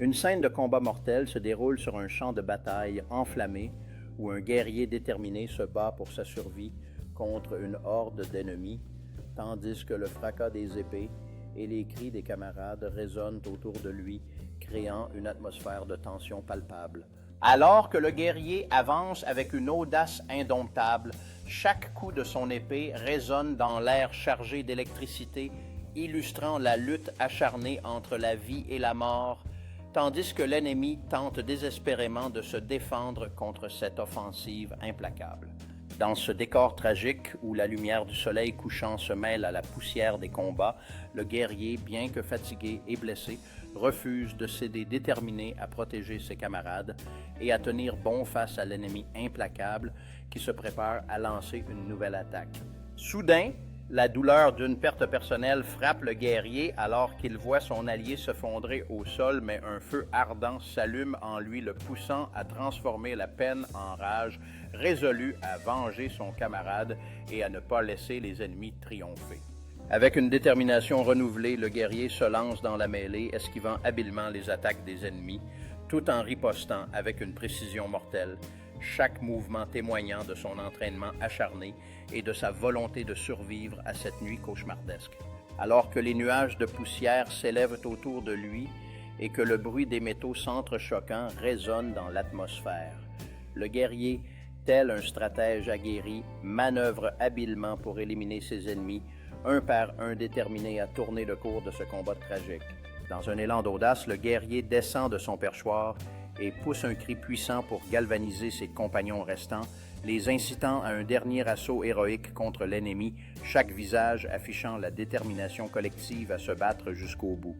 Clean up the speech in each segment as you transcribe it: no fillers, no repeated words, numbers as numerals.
Une scène de combat mortel se déroule sur un champ de bataille enflammé où un guerrier déterminé se bat pour sa survie contre une horde d'ennemis, tandis que le fracas des épées et les cris des camarades résonnent autour de lui, créant une atmosphère de tension palpable. Alors que le guerrier avance avec une audace indomptable, chaque coup de son épée résonne dans l'air chargé d'électricité, illustrant la lutte acharnée entre la vie et la mort, tandis que l'ennemi tente désespérément de se défendre contre cette offensive implacable. Dans ce décor tragique où la lumière du soleil couchant se mêle à la poussière des combats, le guerrier, bien que fatigué et blessé, refuse de céder déterminé à protéger ses camarades et à tenir bon face à l'ennemi implacable qui se prépare à lancer une nouvelle attaque. Soudain, la douleur d'une perte personnelle frappe le guerrier alors qu'il voit son allié s'effondrer au sol, mais un feu ardent s'allume en lui, le poussant à transformer la peine en rage, résolu à venger son camarade et à ne pas laisser les ennemis triompher. Avec une détermination renouvelée, le guerrier se lance dans la mêlée, esquivant habilement les attaques des ennemis, tout en ripostant avec une précision mortelle, chaque mouvement témoignant de son entraînement acharné et de sa volonté de survivre à cette nuit cauchemardesque. Alors que les nuages de poussière s'élèvent autour de lui et que le bruit des métaux s'entrechoquant résonne dans l'atmosphère, le guerrier, tel un stratège aguerri, manœuvre habilement pour éliminer ses ennemis, un par un déterminé à tourner le cours de ce combat tragique. Dans un élan d'audace, le guerrier descend de son perchoir et pousse un cri puissant pour galvaniser ses compagnons restants, les incitant à un dernier assaut héroïque contre l'ennemi, chaque visage affichant la détermination collective à se battre jusqu'au bout.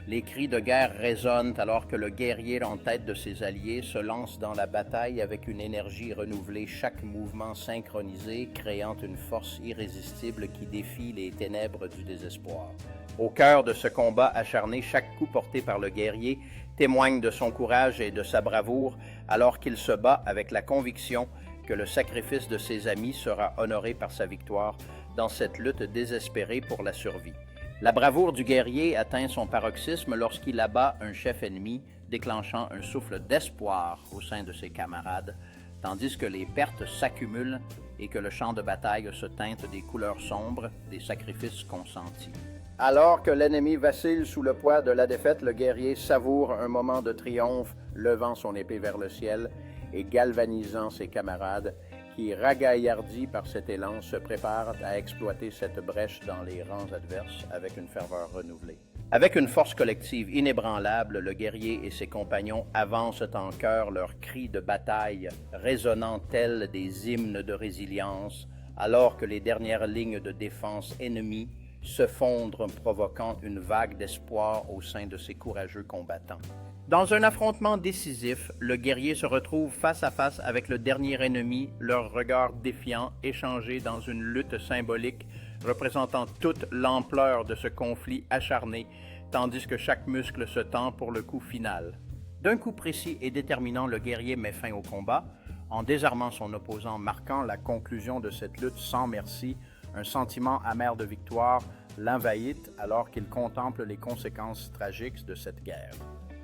Les cris de guerre résonnent alors que le guerrier en tête de ses alliés se lance dans la bataille avec une énergie renouvelée, chaque mouvement synchronisé, créant une force irrésistible qui défie les ténèbres du désespoir. Au cœur de ce combat acharné, chaque coup porté par le guerrier témoigne de son courage et de sa bravoure, alors qu'il se bat avec la conviction que le sacrifice de ses amis sera honoré par sa victoire dans cette lutte désespérée pour la survie. La bravoure du guerrier atteint son paroxysme lorsqu'il abat un chef ennemi, déclenchant un souffle d'espoir au sein de ses camarades, tandis que les pertes s'accumulent et que le champ de bataille se teinte des couleurs sombres des sacrifices consentis. Alors que l'ennemi vacille sous le poids de la défaite, le guerrier savoure un moment de triomphe, levant son épée vers le ciel et galvanisant ses camarades qui, ragaillardis par cet élan, se préparent à exploiter cette brèche dans les rangs adverses avec une ferveur renouvelée. Avec une force collective inébranlable, le guerrier et ses compagnons avancent en chœur leurs cris de bataille, résonnant tels des hymnes de résilience, alors que les dernières lignes de défense ennemies se fondent, provoquant une vague d'espoir au sein de ces courageux combattants. Dans un affrontement décisif, le guerrier se retrouve face à face avec le dernier ennemi, leurs regards défiants échangés dans une lutte symbolique représentant toute l'ampleur de ce conflit acharné, tandis que chaque muscle se tend pour le coup final. D'un coup précis et déterminant, le guerrier met fin au combat, en désarmant son opposant, marquant la conclusion de cette lutte sans merci. Un sentiment amer de victoire l'envahit alors qu'il contemple les conséquences tragiques de cette guerre.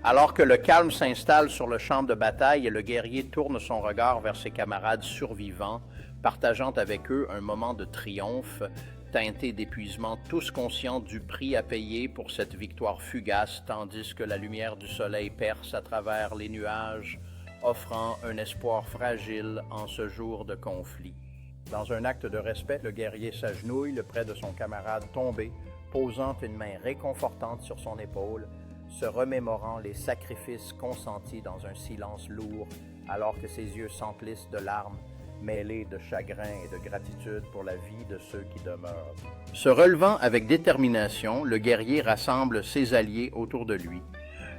Alors que le calme s'installe sur le champ de bataille, le guerrier tourne son regard vers ses camarades survivants, partageant avec eux un moment de triomphe, teinté d'épuisement, tous conscients du prix à payer pour cette victoire fugace, tandis que la lumière du soleil perce à travers les nuages, offrant un espoir fragile en ce jour de conflit. Dans un acte de respect, le guerrier s'agenouille près de son camarade tombé, posant une main réconfortante sur son épaule, se remémorant les sacrifices consentis dans un silence lourd, alors que ses yeux s'emplissent de larmes, mêlées de chagrin et de gratitude pour la vie de ceux qui demeurent. Se relevant avec détermination, le guerrier rassemble ses alliés autour de lui,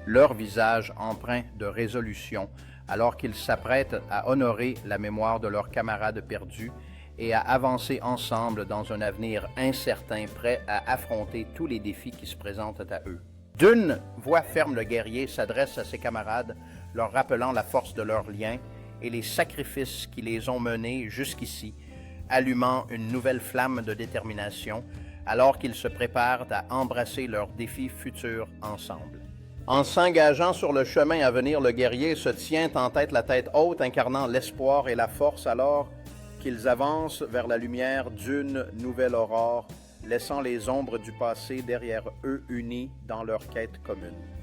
leurs visages empreints de résolution, alors qu'ils s'apprêtent à honorer la mémoire de leurs camarades perdus et à avancer ensemble dans un avenir incertain, prêt à affronter tous les défis qui se présentent à eux. D'une voix ferme, le guerrier s'adresse à ses camarades, leur rappelant la force de leurs liens et les sacrifices qui les ont menés jusqu'ici, allumant une nouvelle flamme de détermination, alors qu'ils se préparent à embrasser leurs défis futurs ensemble. En s'engageant sur le chemin à venir, le guerrier se tient en tête, la tête haute, incarnant l'espoir et la force alors qu'ils avancent vers la lumière d'une nouvelle aurore, laissant les ombres du passé derrière eux unis dans leur quête commune.